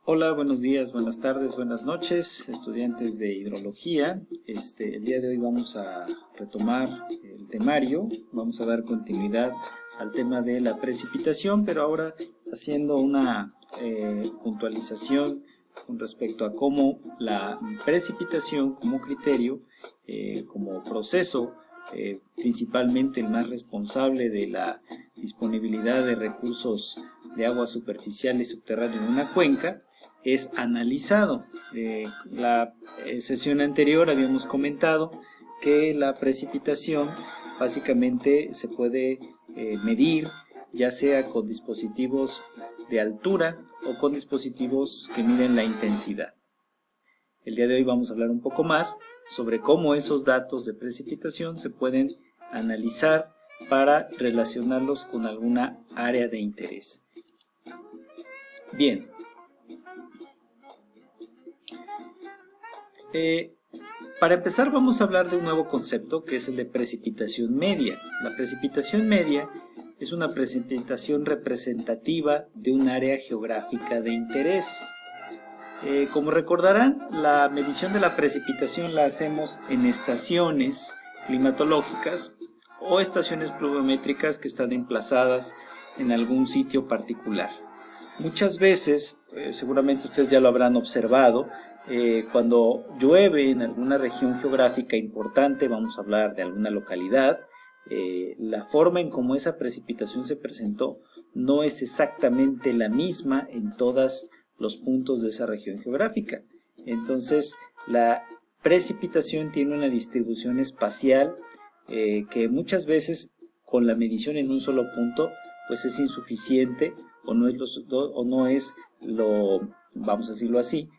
Hola, buenos días, buenas tardes, buenas noches, estudiantes de hidrología. El día de hoy vamos a retomar el temario, vamos a dar continuidad al tema de la precipitación, pero ahora haciendo una puntualización con respecto a cómo la precipitación como criterio, como proceso, principalmente el más responsable de la disponibilidad de recursos de agua superficial y subterránea en una cuenca, es analizado. La sesión anterior habíamos comentado que la precipitación básicamente se puede medir ya sea con dispositivos de altura o con dispositivos que miden la intensidad. El día de hoy vamos a hablar un poco más sobre cómo esos datos de precipitación se pueden analizar para relacionarlos con alguna área de interés. Bien. Para empezar vamos a hablar de un nuevo concepto que es el de precipitación media. La precipitación media es una precipitación representativa de un área geográfica de interés. Como recordarán, la medición de la precipitación la hacemos en estaciones climatológicas o estaciones pluviométricas que están emplazadas en algún sitio particular. Muchas veces, seguramente ustedes ya lo habrán observado, cuando llueve en alguna región geográfica importante, vamos a hablar de alguna localidad, la forma en cómo esa precipitación se presentó no es exactamente la misma en todos los puntos de esa región geográfica. Entonces, la precipitación tiene una distribución espacial que muchas veces con la medición en un solo punto pues es insuficiente o no es lo, vamos a decirlo así,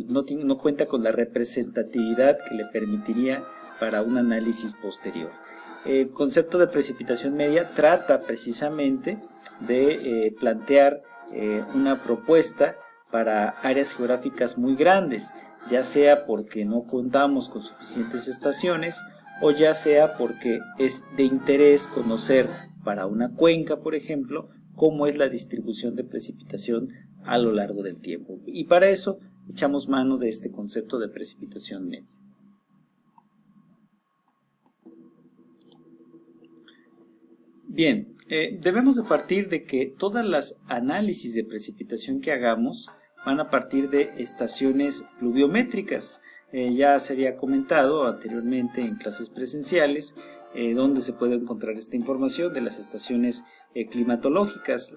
no cuenta con la representatividad que le permitiría para un análisis posterior. El concepto de precipitación media trata precisamente de plantear una propuesta para áreas geográficas muy grandes, ya sea porque no contamos con suficientes estaciones o ya sea porque es de interés conocer para una cuenca, por ejemplo, cómo es la distribución de precipitación a lo largo del tiempo. Y para eso echamos mano de este concepto de precipitación media. Bien, debemos de partir de que todas las análisis de precipitación que hagamos van a partir de estaciones pluviométricas. Ya se había comentado anteriormente en clases presenciales donde se puede encontrar esta información de las estaciones climatológicas.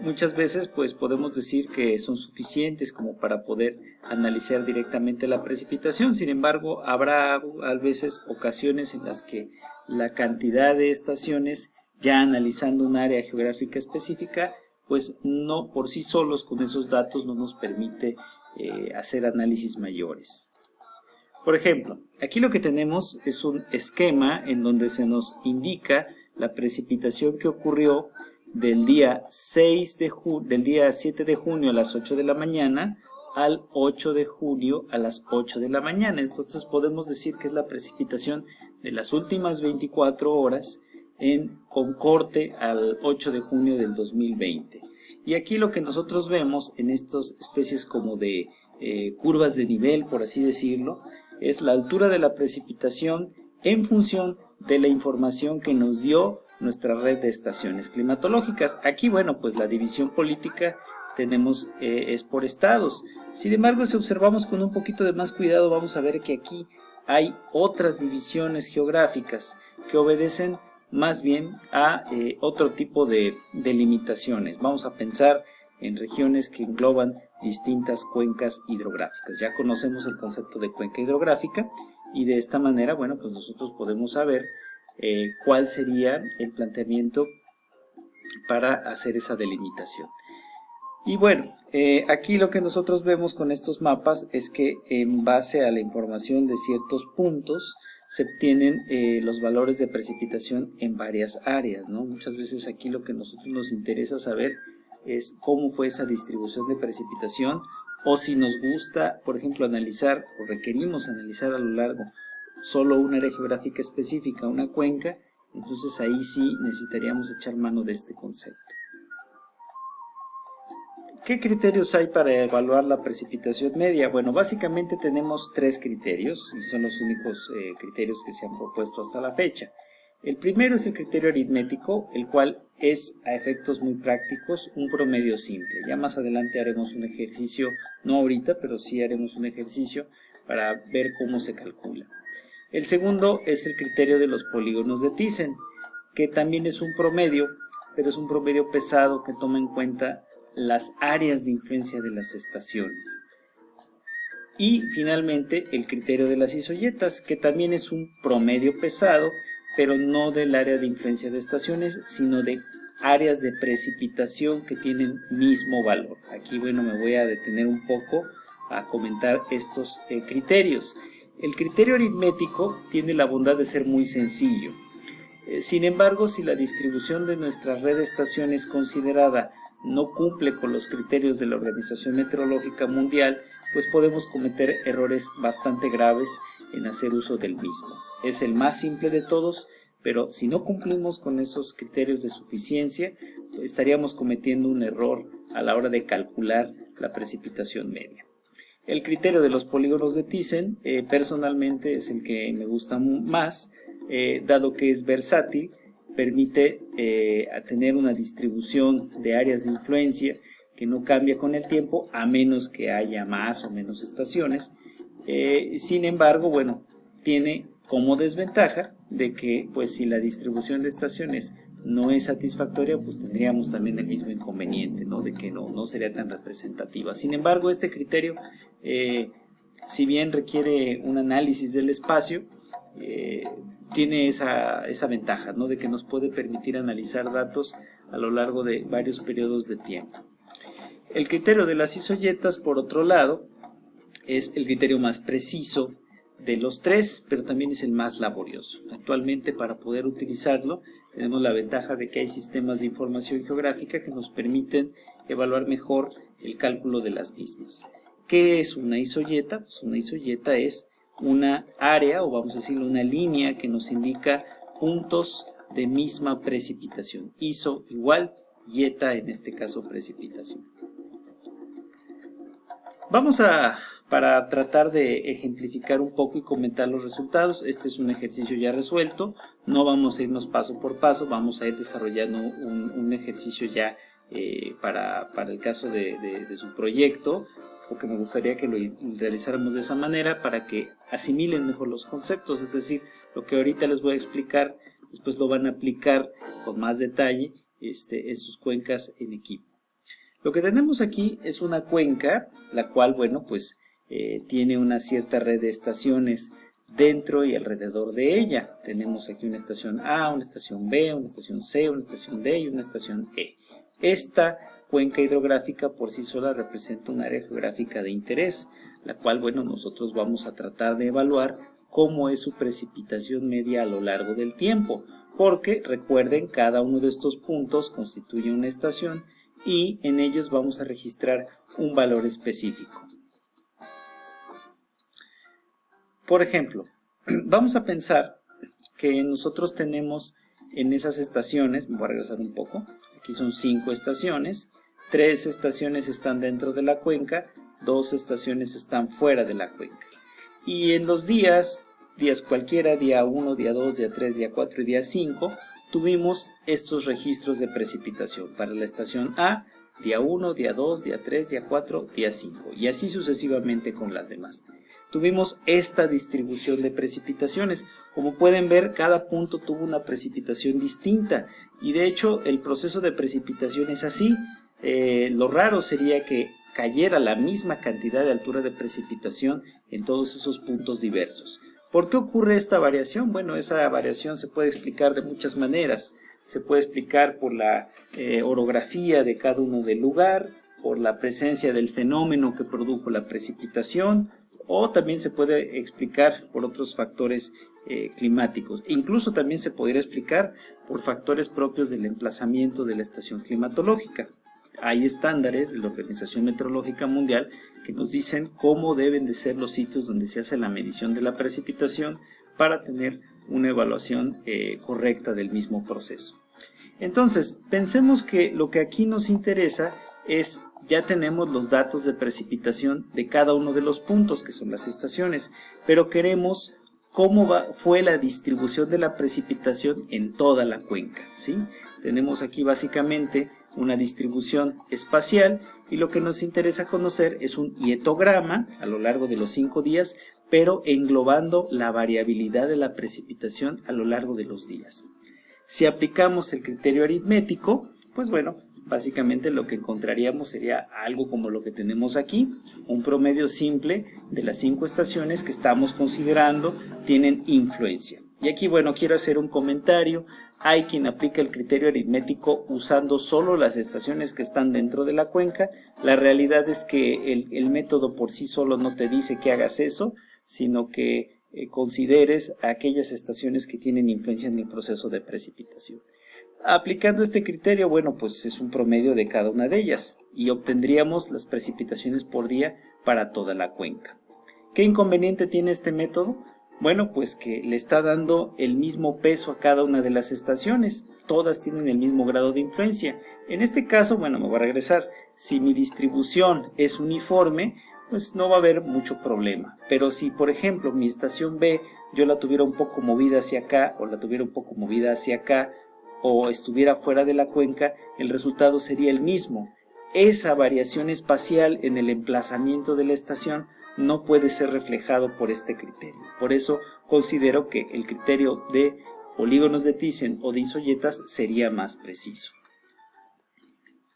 Muchas veces pues podemos decir que son suficientes como para poder analizar directamente la precipitación. Sin embargo, habrá a veces ocasiones en las que la cantidad de estaciones ya analizando un área geográfica específica pues no por sí solos con esos datos no nos permite hacer análisis mayores. Por ejemplo, aquí lo que tenemos es un esquema en donde se nos indica la precipitación que ocurrió del día 7 de junio a las 8 de la mañana al 8 de julio a las 8 de la mañana. Entonces podemos decir que es la precipitación de las últimas 24 horas con corte al 8 de junio del 2020. Y aquí lo que nosotros vemos en estas especies como de curvas de nivel, por así decirlo, es la altura de la precipitación en función de la información que nos dio nuestra red de estaciones climatológicas. Aquí, bueno, pues la división política tenemos es por estados. Sin embargo, si observamos con un poquito de más cuidado, vamos a ver que aquí hay otras divisiones geográficas que obedecen más bien a otro tipo de limitaciones. Vamos a pensar en regiones que engloban distintas cuencas hidrográficas. Ya conocemos el concepto de cuenca hidrográfica y de esta manera, bueno, pues nosotros podemos saber cuál sería el planteamiento para hacer esa delimitación. Y bueno, aquí lo que nosotros vemos con estos mapas es que en base a la información de ciertos puntos se obtienen los valores de precipitación en varias áreas, ¿no? Muchas veces aquí lo que a nosotros nos interesa saber es cómo fue esa distribución de precipitación o si nos gusta, por ejemplo, analizar o requerimos analizar a lo largo solo un área geográfica específica, una cuenca, entonces ahí sí necesitaríamos echar mano de este concepto. ¿Qué criterios hay para evaluar la precipitación media? Bueno, básicamente tenemos tres criterios y son los únicos criterios que se han propuesto hasta la fecha. El primero es el criterio aritmético, el cual es, a efectos muy prácticos, un promedio simple. Ya más adelante haremos un ejercicio, no ahorita, pero sí haremos un ejercicio para ver cómo se calcula. El segundo es el criterio de los polígonos de Thyssen, que también es un promedio, pero es un promedio pesado que toma en cuenta las áreas de influencia de las estaciones. Y finalmente el criterio de las isoyetas, que también es un promedio pesado, pero no del área de influencia de estaciones, sino de áreas de precipitación que tienen mismo valor. Aquí, bueno, me voy a detener un poco a comentar estos criterios. El criterio aritmético tiene la bondad de ser muy sencillo. Sin embargo, si la distribución de nuestra red de estaciones considerada no cumple con los criterios de la Organización Meteorológica Mundial, pues podemos cometer errores bastante graves en hacer uso del mismo. Es el más simple de todos, pero si no cumplimos con esos criterios de suficiencia, estaríamos cometiendo un error a la hora de calcular la precipitación media. El criterio de los polígonos de Thyssen, personalmente es el que me gusta más, dado que es versátil, permite tener una distribución de áreas de influencia que no cambia con el tiempo, a menos que haya más o menos estaciones. Sin embargo, bueno, tiene como desventaja de que, pues, si la distribución de estaciones no es satisfactoria, pues tendríamos también el mismo inconveniente, ¿no? De que no sería tan representativa. Sin embargo, este criterio, si bien requiere un análisis del espacio, tiene esa ventaja, ¿no? De que nos puede permitir analizar datos a lo largo de varios periodos de tiempo. El criterio de las isoyetas, por otro lado, es el criterio más preciso de los tres, pero también es el más laborioso. Actualmente, para poder utilizarlo, tenemos la ventaja de que hay sistemas de información geográfica que nos permiten evaluar mejor el cálculo de las mismas. ¿Qué es una isoyeta? Pues una isoyeta es una área, o vamos a decirlo, una línea que nos indica puntos de misma precipitación. Iso igual, yeta en este caso precipitación. Para tratar de ejemplificar un poco y comentar los resultados, este es un ejercicio ya resuelto, no vamos a irnos paso por paso, vamos a ir desarrollando un ejercicio ya para el caso de su proyecto, porque me gustaría que lo realizáramos de esa manera para que asimilen mejor los conceptos, es decir, lo que ahorita les voy a explicar, después lo van a aplicar con más detalle en sus cuencas en equipo. Lo que tenemos aquí es una cuenca, la cual, bueno, pues tiene una cierta red de estaciones dentro y alrededor de ella. Tenemos aquí una estación A, una estación B, una estación C, una estación D y una estación E. Esta cuenca hidrográfica por sí sola representa un área geográfica de interés, la cual, bueno, nosotros vamos a tratar de evaluar cómo es su precipitación media a lo largo del tiempo, porque recuerden, cada uno de estos puntos constituye una estación y en ellos vamos a registrar un valor específico. Por ejemplo, vamos a pensar que nosotros tenemos en esas estaciones, me voy a regresar un poco, aquí son 5 estaciones, 3 estaciones están dentro de la cuenca, 2 estaciones están fuera de la cuenca. Y en los días cualquiera, día 1, día 2, día 3, día 4 y día 5, tuvimos estos registros de precipitación. Para la estación A, día 1, día 2, día 3, día 4, día 5 y así sucesivamente con las demás. Tuvimos esta distribución de precipitaciones. Como pueden ver, cada punto tuvo una precipitación distinta y de hecho el proceso de precipitación es así. Lo raro sería que cayera la misma cantidad de altura de precipitación en todos esos puntos diversos. ¿Por qué ocurre esta variación? Bueno, esa variación se puede explicar de muchas maneras. Se puede explicar por la orografía de cada uno del lugar, por la presencia del fenómeno que produjo la precipitación, o también se puede explicar por otros factores climáticos. Incluso también se podría explicar por factores propios del emplazamiento de la estación climatológica. Hay estándares de la Organización Meteorológica Mundial que nos dicen cómo deben de ser los sitios donde se hace la medición de la precipitación para tener una evaluación correcta del mismo proceso. Entonces, pensemos que lo que aquí nos interesa es ya tenemos los datos de precipitación de cada uno de los puntos, que son las estaciones, pero queremos cómo fue la distribución de la precipitación en toda la cuenca, ¿sí? Tenemos aquí básicamente una distribución espacial y lo que nos interesa conocer es un hietograma a lo largo de los 5 días, pero englobando la variabilidad de la precipitación a lo largo de los días. Si aplicamos el criterio aritmético, pues bueno, básicamente lo que encontraríamos sería algo como lo que tenemos aquí, un promedio simple de las 5 estaciones que estamos considerando tienen influencia. Y aquí, bueno, quiero hacer un comentario. Hay quien aplica el criterio aritmético usando solo las estaciones que están dentro de la cuenca. La realidad es que el método por sí solo no te dice que hagas eso, sino que consideres aquellas estaciones que tienen influencia en el proceso de precipitación. Aplicando este criterio, bueno, pues es un promedio de cada una de ellas y obtendríamos las precipitaciones por día para toda la cuenca. ¿Qué inconveniente tiene este método? Bueno, pues que le está dando el mismo peso a cada una de las estaciones. Todas tienen el mismo grado de influencia. En este caso, bueno, me voy a regresar. Si mi distribución es uniforme, pues no va a haber mucho problema. Pero si, por ejemplo, mi estación B yo la tuviera un poco movida hacia acá o la tuviera un poco movida hacia acá o estuviera fuera de la cuenca, el resultado sería el mismo. Esa variación espacial en el emplazamiento de la estación no puede ser reflejado por este criterio. Por eso considero que el criterio de polígonos de Thyssen o de isoyetas sería más preciso.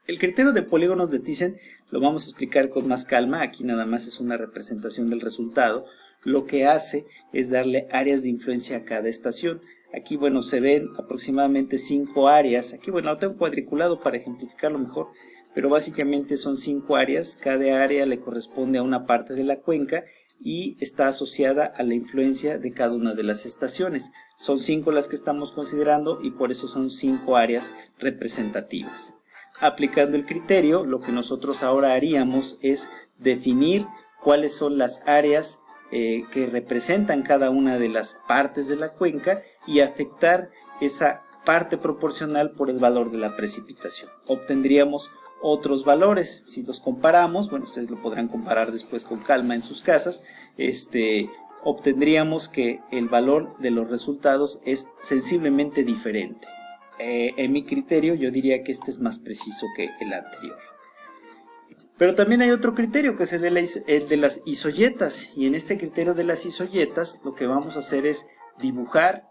El criterio de polígonos de Thyssen lo vamos a explicar con más calma. Aquí nada más es una representación del resultado. Lo que hace es darle áreas de influencia a cada estación. Aquí, bueno, se ven aproximadamente 5 áreas. Aquí, bueno, lo tengo cuadriculado para ejemplificarlo mejor, pero básicamente son 5 áreas. Cada área le corresponde a una parte de la cuenca y está asociada a la influencia de cada una de las estaciones. Son 5 las que estamos considerando y por eso son 5 áreas representativas. Aplicando el criterio, lo que nosotros ahora haríamos es definir cuáles son las áreas que representan cada una de las partes de la cuenca y afectar esa parte proporcional por el valor de la precipitación. Obtendríamos otros valores. Si los comparamos, bueno, ustedes lo podrán comparar después con calma en sus casas, obtendríamos que el valor de los resultados es sensiblemente diferente. En mi criterio yo diría que este es más preciso que el anterior. Pero también hay otro criterio que es el de las isoyetas, y en este criterio de las isoyetas lo que vamos a hacer es dibujar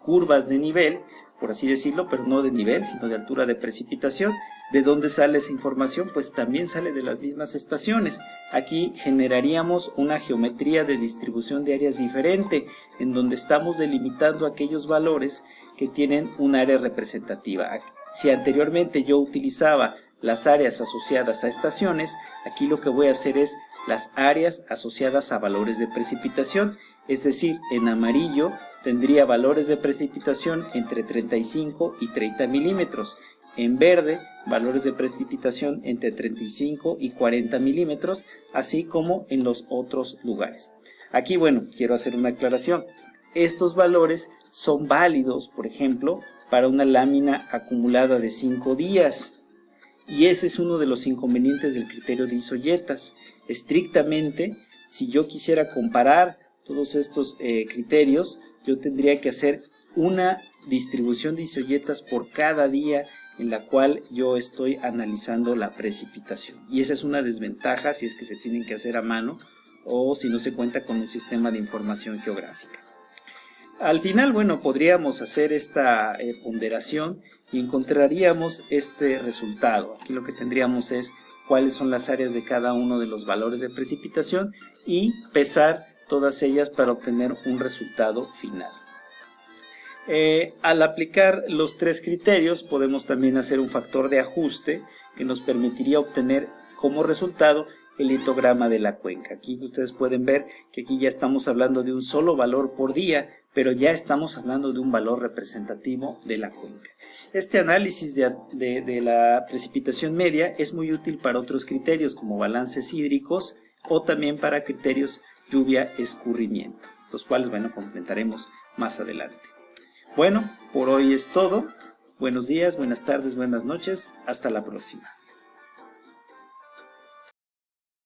curvas de nivel, por así decirlo, pero no de nivel, sino de altura de precipitación. ¿De dónde sale esa información? Pues también sale de las mismas estaciones. Aquí generaríamos una geometría de distribución de áreas diferente, en donde estamos delimitando aquellos valores que tienen un área representativa. Si anteriormente yo utilizaba las áreas asociadas a estaciones, aquí lo que voy a hacer es las áreas asociadas a valores de precipitación, es decir, en amarillo tendría valores de precipitación entre 35 y 30 milímetros, en verde valores de precipitación entre 35 y 40 milímetros, así como en los otros lugares. Aquí, bueno, quiero hacer una aclaración. Estos valores son válidos, por ejemplo, para una lámina acumulada de 5 días. Y ese es uno de los inconvenientes del criterio de isoyetas. Estrictamente, si yo quisiera comparar todos estos criterios, yo tendría que hacer una distribución de isoyetas por cada día en la cual yo estoy analizando la precipitación. Y esa es una desventaja si es que se tienen que hacer a mano o si no se cuenta con un sistema de información geográfica. Al final, bueno, podríamos hacer esta ponderación y encontraríamos este resultado. Aquí lo que tendríamos es cuáles son las áreas de cada uno de los valores de precipitación y pesar todas ellas para obtener un resultado final. Al aplicar los 3 criterios podemos también hacer un factor de ajuste que nos permitiría obtener como resultado el litograma de la cuenca. Aquí ustedes pueden ver que aquí ya estamos hablando de un solo valor por día, pero ya estamos hablando de un valor representativo de la cuenca. Este análisis de la precipitación media es muy útil para otros criterios como balances hídricos o también para criterios lluvia-escurrimiento, los cuales, bueno, comentaremos más adelante. Bueno, por hoy es todo. Buenos días, buenas tardes, buenas noches. Hasta la próxima.